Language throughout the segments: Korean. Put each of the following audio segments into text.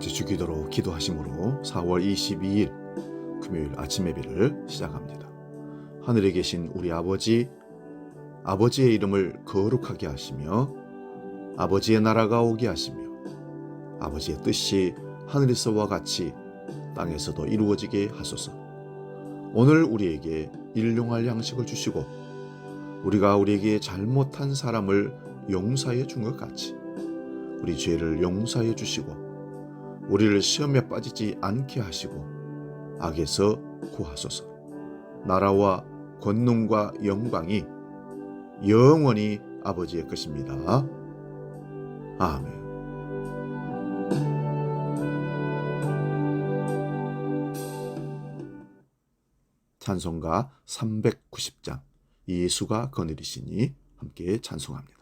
같이 주기도로 기도하심으로 4월 22일 금요일 아침 예배를 시작합니다. 하늘에 계신 우리 아버지, 아버지의 이름을 거룩하게 하시며 아버지의 나라가 오게 하시며 아버지의 뜻이 하늘에서와 같이 땅에서도 이루어지게 하소서. 오늘 우리에게 일용할 양식을 주시고 우리가 우리에게 잘못한 사람을 용서해 준 것 같이 우리 죄를 용서해 주시고 우리를 시험에 빠지지 않게 하시고 악에서 구하소서. 나라와 권능과 영광이 영원히 아버지의 것입니다. 아멘. 찬송가 390장 예수가 거느리시니 함께 찬송합니다.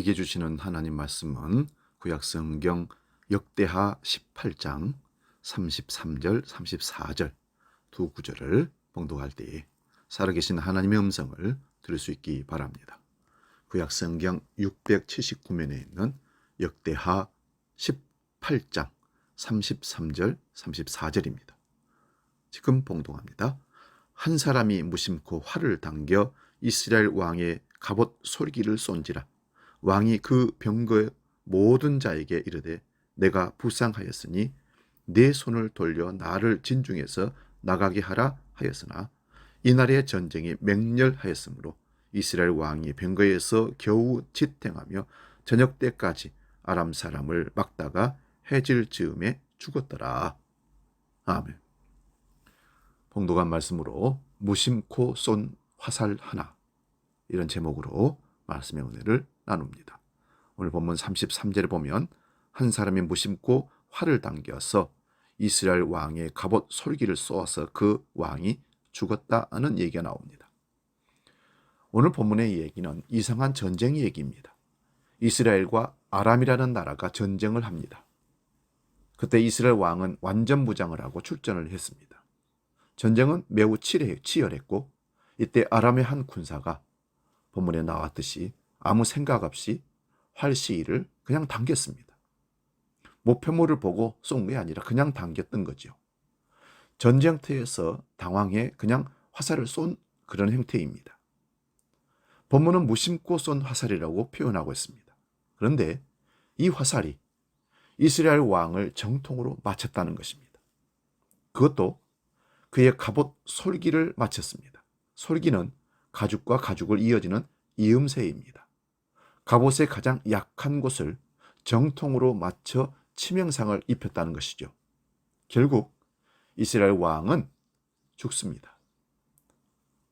우리에게 주시는 하나님 말씀은 구약성경 역대하 18장 33절 34절 두 구절을 봉독할 때에 살아계신 하나님의 음성을 들을 수 있기 바랍니다. 구약성경 679면에 있는 역대하 18장 33절 34절입니다. 지금 봉독합니다. 한 사람이 무심코 활을 당겨 이스라엘 왕의 갑옷 솔기를 쏜지라. 왕이 그 병거의 모든 자에게 이르되 내가 부상하였으니 내 손을 돌려 나를 진중에서 나가게 하라 하였으나 이날의 전쟁이 맹렬하였으므로 이스라엘 왕이 병거에서 겨우 지탱하며 저녁 때까지 아람 사람을 막다가 해질 즈음에 죽었더라. 아멘. 봉독한 말씀으로 무심코 쏜 화살 하나, 이런 제목으로 말씀의 은혜를 나눕니다. 오늘 본문 33절에 보면 한 사람이 무심코 활을 당겨서 이스라엘 왕의 갑옷 솔기를 쏘아서 그 왕이 죽었다는 얘기가 나옵니다. 오늘 본문의 얘기는 이상한 전쟁 얘기입니다. 이스라엘과 아람이라는 나라가 전쟁을 합니다. 그때 이스라엘 왕은 완전 무장을 하고 출전을 했습니다. 전쟁은 매우 치열했고 이때 아람의 한 군사가 본문에 나왔듯이 아무 생각 없이 활시위를 그냥 당겼습니다. 목표물을 보고 쏜 게 아니라 그냥 당겼던 거죠. 전쟁터에서 당황해 그냥 화살을 쏜 그런 행태입니다. 본문은 무심코 쏜 화살이라고 표현하고 있습니다. 그런데 이 화살이 이스라엘 왕을 정통으로 맞췄다는 것입니다. 그것도 그의 갑옷 솔기를 맞췄습니다. 솔기는 가죽과 가죽을 이어지는 이음새입니다. 갑옷의 가장 약한 곳을 정통으로 맞춰 치명상을 입혔다는 것이죠. 결국 이스라엘 왕은 죽습니다.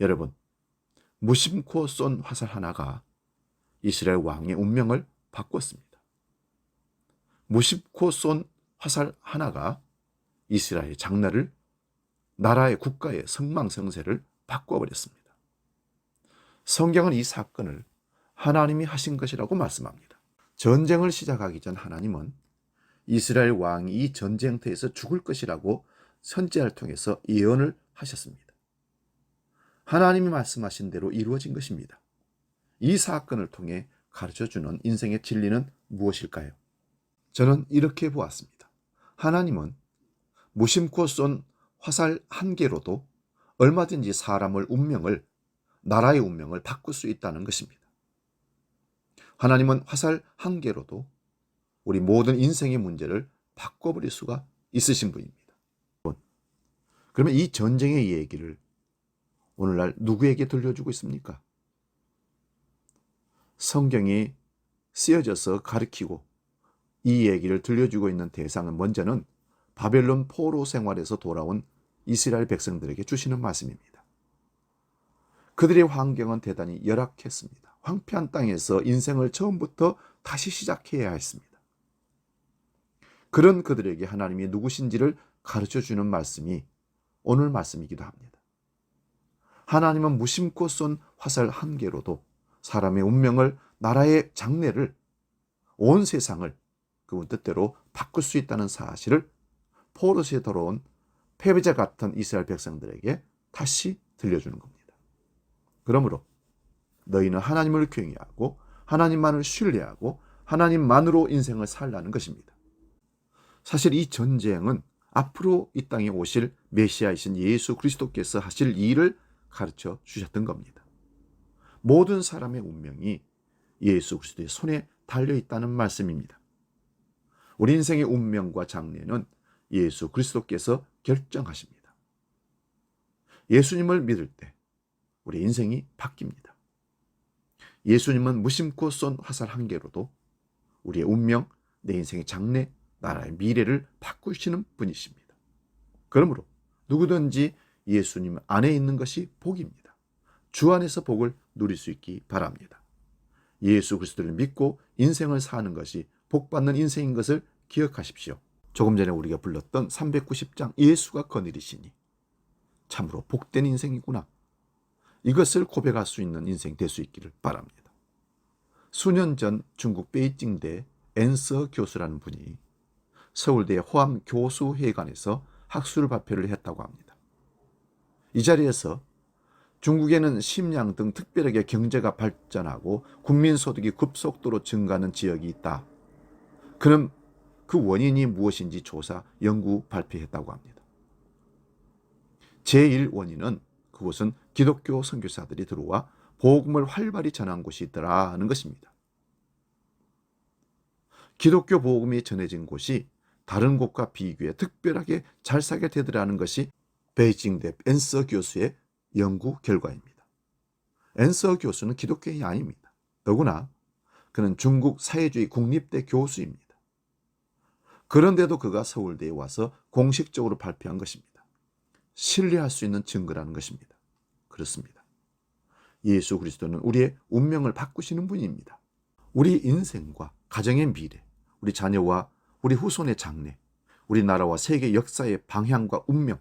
여러분, 무심코 쏜 화살 하나가 이스라엘 왕의 운명을 바꿨습니다. 무심코 쏜 화살 하나가 이스라엘의 장래를, 나라의 국가의 성망성쇠를 바꿔버렸습니다. 성경은 이 사건을 하나님이 하신 것이라고 말씀합니다. 전쟁을 시작하기 전 하나님은 이스라엘 왕이 이 전쟁터에서 죽을 것이라고 선지자를 통해서 예언을 하셨습니다. 하나님이 말씀하신 대로 이루어진 것입니다. 이 사건을 통해 가르쳐주는 인생의 진리는 무엇일까요? 저는 이렇게 보았습니다. 하나님은 무심코 쏜 화살 한 개로도 얼마든지 사람의 운명을, 나라의 운명을 바꿀 수 있다는 것입니다. 하나님은 화살 한 개로도 우리 모든 인생의 문제를 바꿔버릴 수가 있으신 분입니다. 그러면 이 전쟁의 얘기를 오늘날 누구에게 들려주고 있습니까? 성경이 쓰여져서 가르치고 이 얘기를 들려주고 있는 대상은 먼저는 바벨론 포로 생활에서 돌아온 이스라엘 백성들에게 주시는 말씀입니다. 그들의 환경은 대단히 열악했습니다. 황폐한 땅에서 인생을 처음부터 다시 시작해야 했습니다. 그런 그들에게 하나님이 누구신지를 가르쳐주는 말씀이 오늘 말씀이기도 합니다. 하나님은 무심코 쏜 화살 한 개로도 사람의 운명을, 나라의 장래를, 온 세상을 그분 뜻대로 바꿀 수 있다는 사실을 포로시에 돌아온 패배자 같은 이스라엘 백성들에게 다시 들려주는 겁니다. 그러므로 너희는 하나님을 경외하고 하나님만을 신뢰하고 하나님만으로 인생을 살라는 것입니다. 사실 이 전쟁은 앞으로 이 땅에 오실 메시아이신 예수 그리스도께서 하실 일을 가르쳐 주셨던 겁니다. 모든 사람의 운명이 예수 그리스도의 손에 달려있다는 말씀입니다. 우리 인생의 운명과 장래는 예수 그리스도께서 결정하십니다. 예수님을 믿을 때 우리 인생이 바뀝니다. 예수님은 무심코 쏜 화살 한 개로도 우리의 운명, 내 인생의 장래, 나라의 미래를 바꾸시는 분이십니다. 그러므로 누구든지 예수님 안에 있는 것이 복입니다. 주 안에서 복을 누릴 수 있기 바랍니다. 예수 그리스도를 믿고 인생을 사는 것이 복받는 인생인 것을 기억하십시오. 조금 전에 우리가 불렀던 390장 예수가 거느리시니 참으로 복된 인생이구나. 이것을 고백할 수 있는 인생 될 수 있기를 바랍니다. 수년 전 중국 베이징대 앤서 교수라는 분이 서울대 호암 교수회관에서 학술 발표를 했다고 합니다. 이 자리에서 중국에는 심양 등 특별하게 경제가 발전하고 국민소득이 급속도로 증가하는 지역이 있다. 그는 그 원인이 무엇인지 조사, 연구, 발표했다고 합니다. 제1원인은 그곳은 기독교 선교사들이 들어와 복음을 활발히 전한 곳이 있더라 하는 것입니다. 기독교 복음이 전해진 곳이 다른 곳과 비교해 특별하게 잘 살게 되더라는 것이 베이징대 앤서 교수의 연구 결과입니다. 앤서 교수는 기독교인이 아닙니다. 더구나 그는 중국 사회주의 국립대 교수입니다. 그런데도 그가 서울대에 와서 공식적으로 발표한 것입니다. 신뢰할 수 있는 증거라는 것입니다. 그렇습니다. 예수 그리스도는 우리의 운명을 바꾸시는 분입니다. 우리 인생과 가정의 미래, 우리 자녀와 우리 후손의 장래, 우리나라와 세계 역사의 방향과 운명,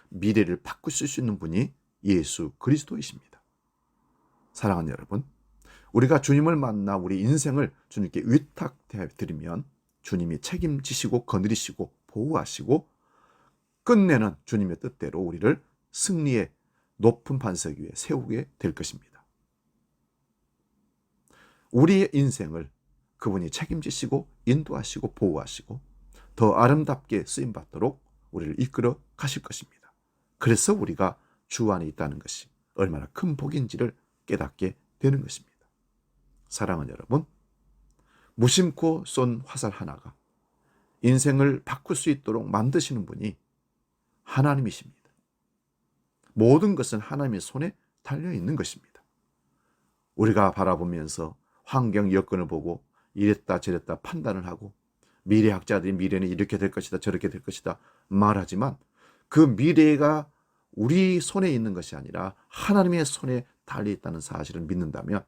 미래를 바꾸실 수 있는 분이 예수 그리스도이십니다. 사랑하는 여러분, 우리가 주님을 만나 우리 인생을 주님께 위탁드리면 주님이 책임지시고 거느리시고 보호하시고 끝내는 주님의 뜻대로 우리를 승리의 높은 반석 위에 세우게 될 것입니다. 우리의 인생을 그분이 책임지시고 인도하시고 보호하시고 더 아름답게 쓰임받도록 우리를 이끌어 가실 것입니다. 그래서 우리가 주 안에 있다는 것이 얼마나 큰 복인지를 깨닫게 되는 것입니다. 사랑하는 여러분, 무심코 쏜 화살 하나가 인생을 바꿀 수 있도록 만드시는 분이 하나님이십니다. 모든 것은 하나님의 손에 달려있는 것입니다. 우리가 바라보면서 환경 여건을 보고 이랬다 저랬다 판단을 하고 미래학자들이 미래는 이렇게 될 것이다 저렇게 될 것이다 말하지만 그 미래가 우리 손에 있는 것이 아니라 하나님의 손에 달려있다는 사실을 믿는다면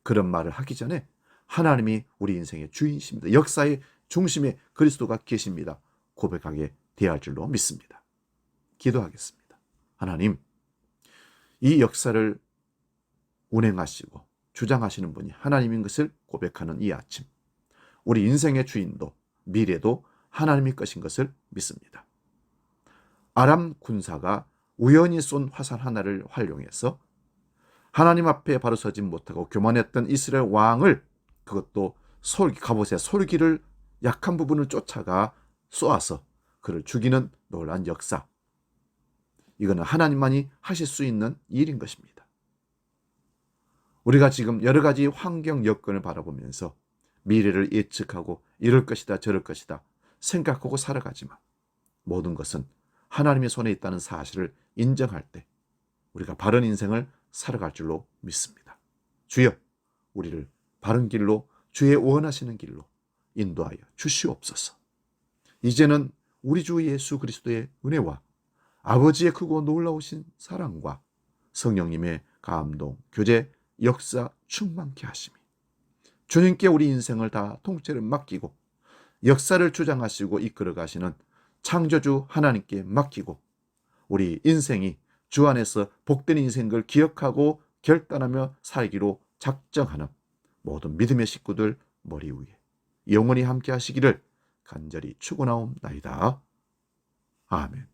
그런 말을 하기 전에 하나님이 우리 인생의 주인이십니다. 역사의 중심에 그리스도가 계십니다 고백하게 되어야 할 줄로 믿습니다. 기도하겠습니다. 하나님, 이 역사를 운행하시고 주장하시는 분이 하나님인 것을 고백하는 이 아침, 우리 인생의 주인도 미래도 하나님의 것인 것을 믿습니다. 아람 군사가 우연히 쏜 화살 하나를 활용해서 하나님 앞에 바로 서지 못하고 교만했던 이스라엘 왕을, 그것도 갑옷의 솔기를 약한 부분을 쫓아가 쏘아서 그를 죽이는 놀라운 역사, 이거는 하나님만이 하실 수 있는 일인 것입니다. 우리가 지금 여러 가지 환경 여건을 바라보면서 미래를 예측하고 이럴 것이다 저럴 것이다 생각하고 살아가지만, 모든 것은 하나님의 손에 있다는 사실을 인정할 때 우리가 바른 인생을 살아갈 줄로 믿습니다. 주여, 우리를 바른 길로, 주의 원하시는 길로 인도하여 주시옵소서. 이제는 우리 주 예수 그리스도의 은혜와 아버지의 크고 놀라우신 사랑과 성령님의 감동, 교제, 역사 충만케 하심이, 주님께 우리 인생을 다 통째로 맡기고 역사를 주장하시고 이끌어 가시는 창조주 하나님께 맡기고, 우리 인생이 주 안에서 복된 인생을 기억하고 결단하며 살기로 작정하는 모든 믿음의 식구들 머리 위에 영원히 함께 하시기를 간절히 축원하옵나이다. 아멘.